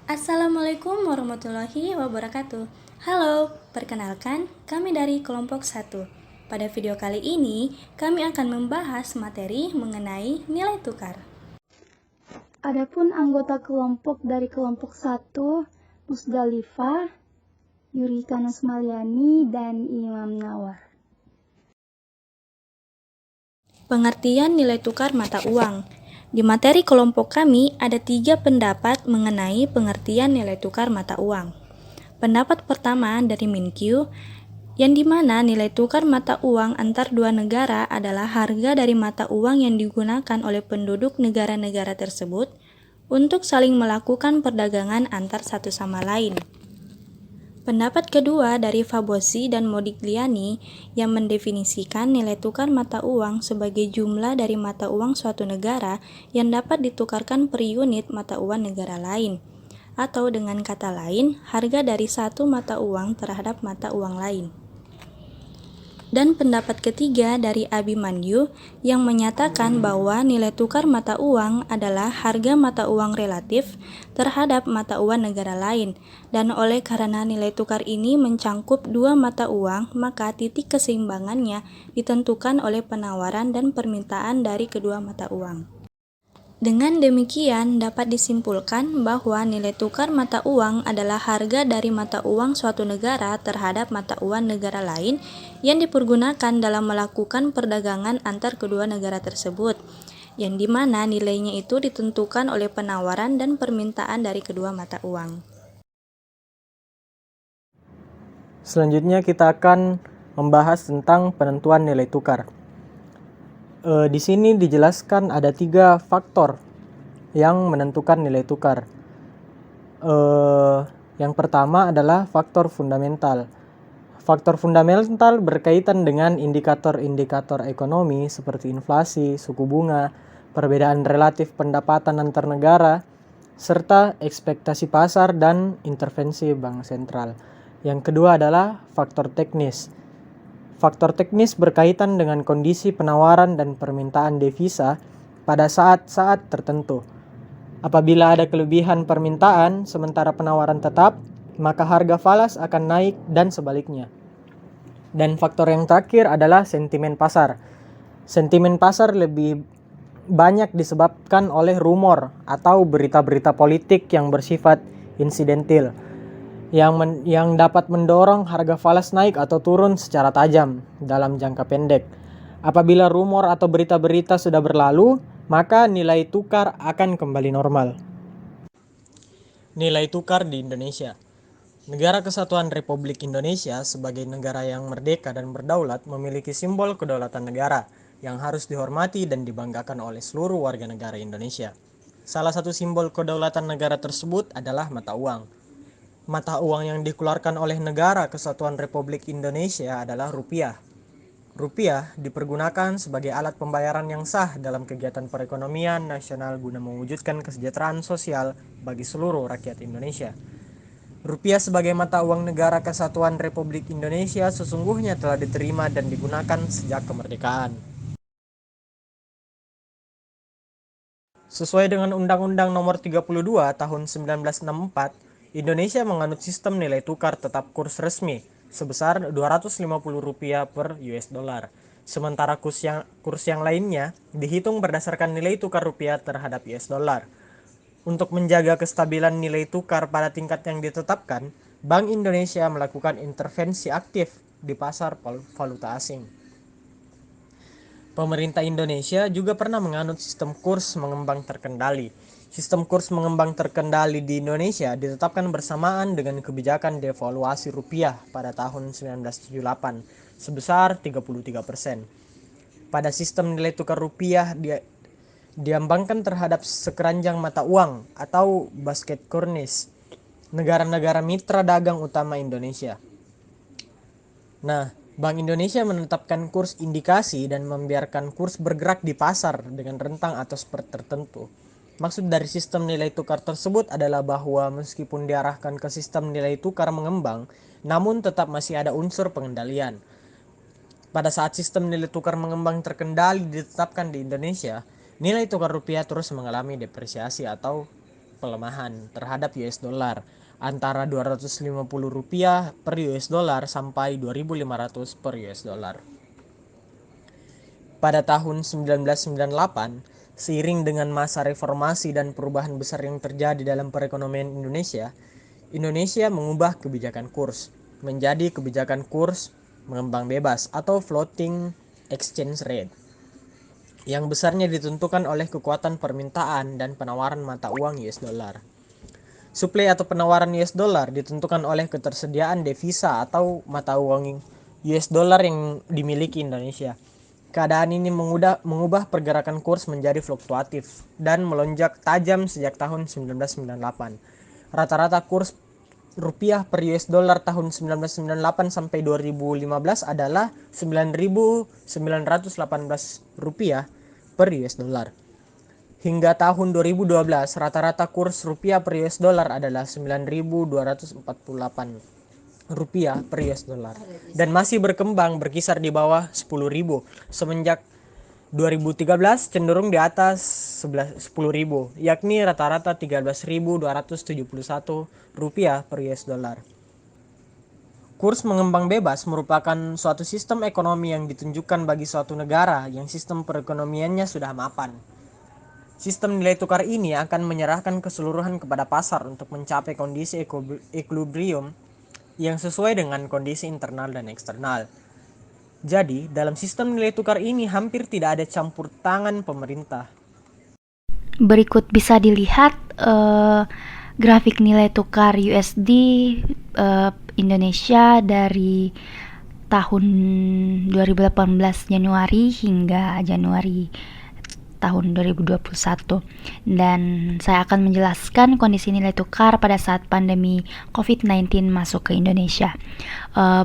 Assalamualaikum warahmatullahi wabarakatuh. Halo, perkenalkan kami dari kelompok 1. Pada video kali ini, kami akan membahas materi mengenai nilai tukar. Adapun anggota kelompok dari kelompok 1, Musdalifah, Yurika Nusmalyani, dan Imam Nawar. Pengertian nilai tukar mata uang. Di materi kelompok kami ada 3 pendapat mengenai pengertian nilai tukar mata uang. Pendapat pertama dari Minkyu, yang dimana nilai tukar mata uang antar dua negara adalah harga dari mata uang yang digunakan oleh penduduk negara-negara tersebut untuk saling melakukan perdagangan antar satu sama lain. Pendapat kedua dari Fabozzi dan Modigliani yang mendefinisikan nilai tukar mata uang sebagai jumlah dari mata uang suatu negara yang dapat ditukarkan per unit mata uang negara lain, atau dengan kata lain, harga dari satu mata uang terhadap mata uang lain. Dan pendapat ketiga dari Abimanyu yang menyatakan bahwa nilai tukar mata uang adalah harga mata uang relatif terhadap mata uang negara lain, dan oleh karena nilai tukar ini mencangkup dua mata uang, maka titik keseimbangannya ditentukan oleh penawaran dan permintaan dari kedua mata uang. Dengan demikian, dapat disimpulkan bahwa nilai tukar mata uang adalah harga dari mata uang suatu negara terhadap mata uang negara lain yang dipergunakan dalam melakukan perdagangan antar kedua negara tersebut, yang dimana nilainya itu ditentukan oleh penawaran dan permintaan dari kedua mata uang. Selanjutnya kita akan membahas tentang penentuan nilai tukar. Di sini dijelaskan ada 3 faktor yang menentukan nilai tukar. Yang pertama adalah faktor fundamental. Faktor fundamental berkaitan dengan indikator-indikator ekonomi seperti inflasi, suku bunga, perbedaan relatif pendapatan antar negara, serta ekspektasi pasar dan intervensi bank sentral. Yang kedua adalah faktor teknis. Faktor teknis berkaitan dengan kondisi penawaran dan permintaan devisa pada saat-saat tertentu. Apabila ada kelebihan permintaan sementara penawaran tetap, maka harga falas akan naik dan sebaliknya. Dan faktor yang terakhir adalah sentimen pasar. Sentimen pasar lebih banyak disebabkan oleh rumor atau berita-berita politik yang bersifat insidentil yang dapat mendorong harga falas naik atau turun secara tajam dalam jangka pendek. Apabila rumor atau berita-berita sudah berlalu, maka nilai tukar akan kembali normal. Nilai tukar di Indonesia. Negara Kesatuan Republik Indonesia sebagai negara yang merdeka dan berdaulat memiliki simbol kedaulatan negara yang harus dihormati dan dibanggakan oleh seluruh warga negara Indonesia. Salah satu simbol kedaulatan negara tersebut adalah mata uang. Mata uang yang dikeluarkan oleh Negara Kesatuan Republik Indonesia adalah rupiah. Rupiah dipergunakan sebagai alat pembayaran yang sah dalam kegiatan perekonomian nasional guna mewujudkan kesejahteraan sosial bagi seluruh rakyat Indonesia. Rupiah sebagai mata uang Negara Kesatuan Republik Indonesia sesungguhnya telah diterima dan digunakan sejak kemerdekaan. Sesuai dengan Undang-Undang Nomor 32 Tahun 1964, Indonesia menganut sistem nilai tukar tetap kurs resmi sebesar Rp250 per US dollar. Sementara kurs yang lainnya dihitung berdasarkan nilai tukar rupiah terhadap US dollar. Untuk menjaga kestabilan nilai tukar pada tingkat yang ditetapkan, Bank Indonesia melakukan intervensi aktif di pasar valuta asing. Pemerintah Indonesia juga pernah menganut sistem kurs mengembang terkendali. Sistem kurs mengembang terkendali di Indonesia ditetapkan bersamaan dengan kebijakan devaluasi rupiah pada tahun 1978 sebesar 33%. Pada sistem nilai tukar rupiah diambangkan terhadap sekeranjang mata uang atau basket currency negara-negara mitra dagang utama Indonesia. Nah, Bank Indonesia menetapkan kurs indikasi dan membiarkan kurs bergerak di pasar dengan rentang atau spread tertentu. Maksud dari sistem nilai tukar tersebut adalah bahwa meskipun diarahkan ke sistem nilai tukar mengembang, namun tetap masih ada unsur pengendalian. Pada saat sistem nilai tukar mengembang terkendali ditetapkan di Indonesia, nilai tukar rupiah terus mengalami depresiasi atau pelemahan terhadap US dollar antara Rp250 per US dollar sampai 2.500 per US dollar. Pada tahun 1998, seiring dengan masa reformasi dan perubahan besar yang terjadi dalam perekonomian Indonesia, Indonesia mengubah kebijakan kurs menjadi kebijakan kurs mengembang bebas atau floating exchange rate, yang besarnya ditentukan oleh kekuatan permintaan dan penawaran mata uang US dollar. Suplai atau penawaran US dollar ditentukan oleh ketersediaan devisa atau mata uang US dollar yang dimiliki Indonesia. Keadaan ini mengubah pergerakan kurs menjadi fluktuatif dan melonjak tajam sejak tahun 1998. Rata-rata kurs rupiah per US dollar tahun 1998 sampai 2015 adalah Rp9.918 per US dollar. Hingga tahun 2012, rata-rata kurs rupiah per US dollar adalah Rp9.248 per US dollar dan masih berkembang berkisar di bawah 10.000. Semenjak 2013 cenderung di atas 10.000, yakni rata-rata Rp13.271 per US dollar. Kurs mengembang bebas merupakan suatu sistem ekonomi yang ditunjukkan bagi suatu negara yang sistem perekonomiannya sudah mapan. Sistem nilai tukar ini akan menyerahkan keseluruhan kepada pasar untuk mencapai kondisi equilibrium yang sesuai dengan kondisi internal dan eksternal. Jadi, dalam sistem nilai tukar ini hampir tidak ada campur tangan pemerintah. Berikut bisa dilihat grafik nilai tukar USD Indonesia dari tahun 2018 Januari hingga Januari tahun 2021, dan saya akan menjelaskan kondisi nilai tukar pada saat pandemi COVID-19 masuk ke Indonesia.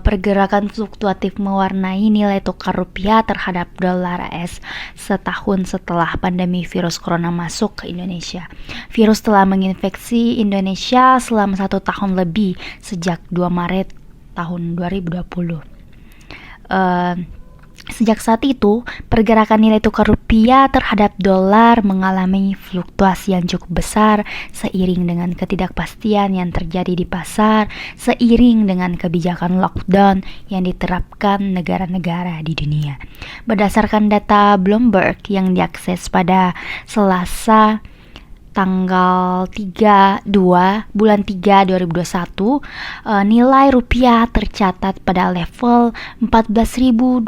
Pergerakan fluktuatif mewarnai nilai tukar rupiah terhadap dolar AS setahun setelah pandemi virus corona masuk ke Indonesia. Virus telah menginfeksi Indonesia selama 1 tahun lebih sejak 2 Maret tahun 2020. Sejak saat itu, pergerakan nilai tukar rupiah terhadap dolar mengalami fluktuasi yang cukup besar seiring dengan ketidakpastian yang terjadi di pasar, seiring dengan kebijakan lockdown yang diterapkan negara-negara di dunia. Berdasarkan data Bloomberg yang diakses pada Selasa tanggal 2 bulan 3 2021, nilai rupiah tercatat pada level 14.265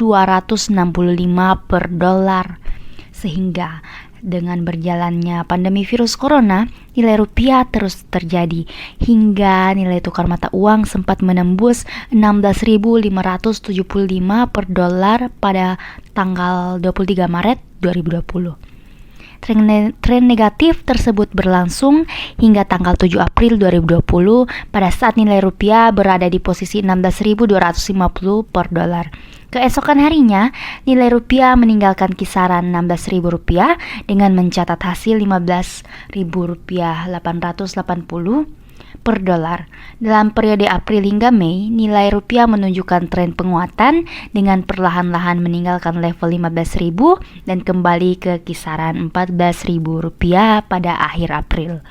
per dolar. Sehingga dengan berjalannya pandemi virus corona, nilai rupiah terus terjadi hingga nilai tukar mata uang sempat menembus 16.575 per dolar pada tanggal 23 Maret 2020. Tren negatif tersebut berlangsung hingga tanggal 7 April 2020 pada saat nilai rupiah berada di posisi 16.250 per dolar. Keesokan harinya, nilai rupiah meninggalkan kisaran Rp16.000 dengan mencatat hasil Rp15.880 per dolar. Dalam periode April hingga Mei, nilai rupiah menunjukkan tren penguatan dengan perlahan-lahan meninggalkan level 15.000 dan kembali ke kisaran Rp14.000 pada akhir April.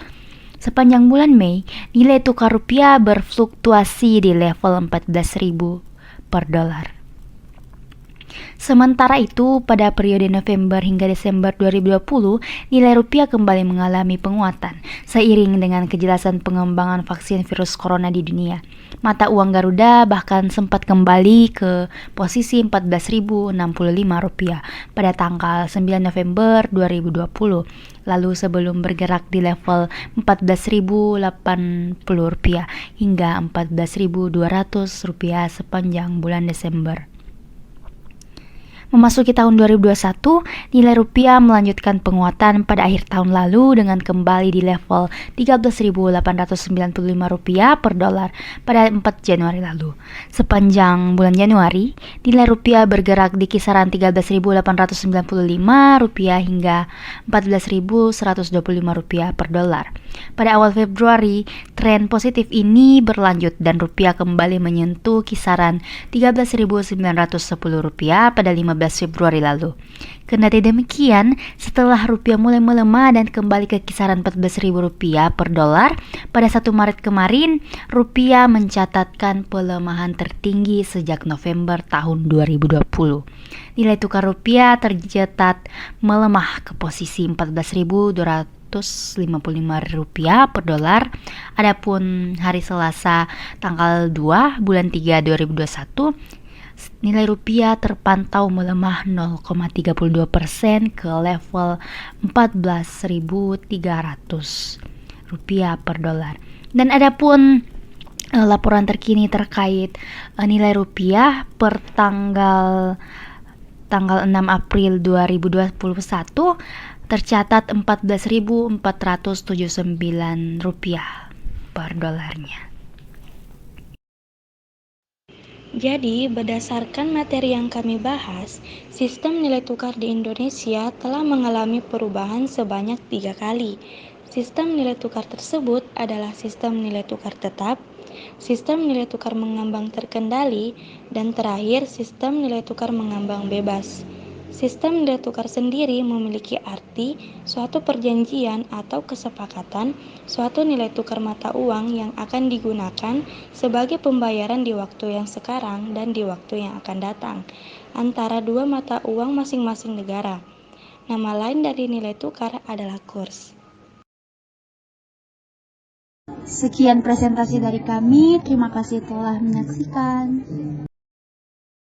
Sepanjang bulan Mei, nilai tukar rupiah berfluktuasi di level 14.000 per dolar. Sementara itu, pada periode November hingga Desember 2020, nilai rupiah kembali mengalami penguatan seiring dengan kejelasan pengembangan vaksin virus corona di dunia. Mata uang Garuda bahkan sempat kembali ke posisi Rp14.065 pada tanggal 9 November 2020, lalu sebelum bergerak di level Rp14.080 hingga Rp14.200 sepanjang bulan Desember. Memasuki tahun 2021, nilai rupiah melanjutkan penguatan pada akhir tahun lalu dengan kembali di level Rp13.895 per dolar pada 4 Januari lalu. Sepanjang bulan Januari, nilai rupiah bergerak di kisaran Rp13.895 hingga Rp14.125 per dolar. Pada awal Februari, tren positif ini berlanjut dan rupiah kembali menyentuh kisaran Rp13.910 pada 15 Februari lalu. Kendati demikian, setelah rupiah mulai melemah dan kembali ke kisaran Rp14.000 per dolar, pada 1 Maret kemarin, rupiah mencatatkan pelemahan tertinggi sejak November tahun 2020. Nilai tukar rupiah tercatat melemah ke posisi Rp14.255 per dolar. Adapun hari Selasa tanggal 2 bulan 3 2021, nilai rupiah terpantau melemah 0,32% ke level Rp14.300 per dolar. Dan adapun laporan terkini terkait nilai rupiah per tanggal 6 April 2021 tercatat Rp14.479 per dolarnya. Jadi, berdasarkan materi yang kami bahas, sistem nilai tukar di Indonesia telah mengalami perubahan sebanyak 3 kali. Sistem nilai tukar tersebut adalah sistem nilai tukar tetap, sistem nilai tukar mengambang terkendali, dan terakhir sistem nilai tukar mengambang bebas. Sistem nilai tukar sendiri memiliki arti suatu perjanjian atau kesepakatan suatu nilai tukar mata uang yang akan digunakan sebagai pembayaran di waktu yang sekarang dan di waktu yang akan datang antara dua mata uang masing-masing negara. Nama lain dari nilai tukar adalah kurs. Sekian presentasi dari kami, terima kasih telah menyaksikan.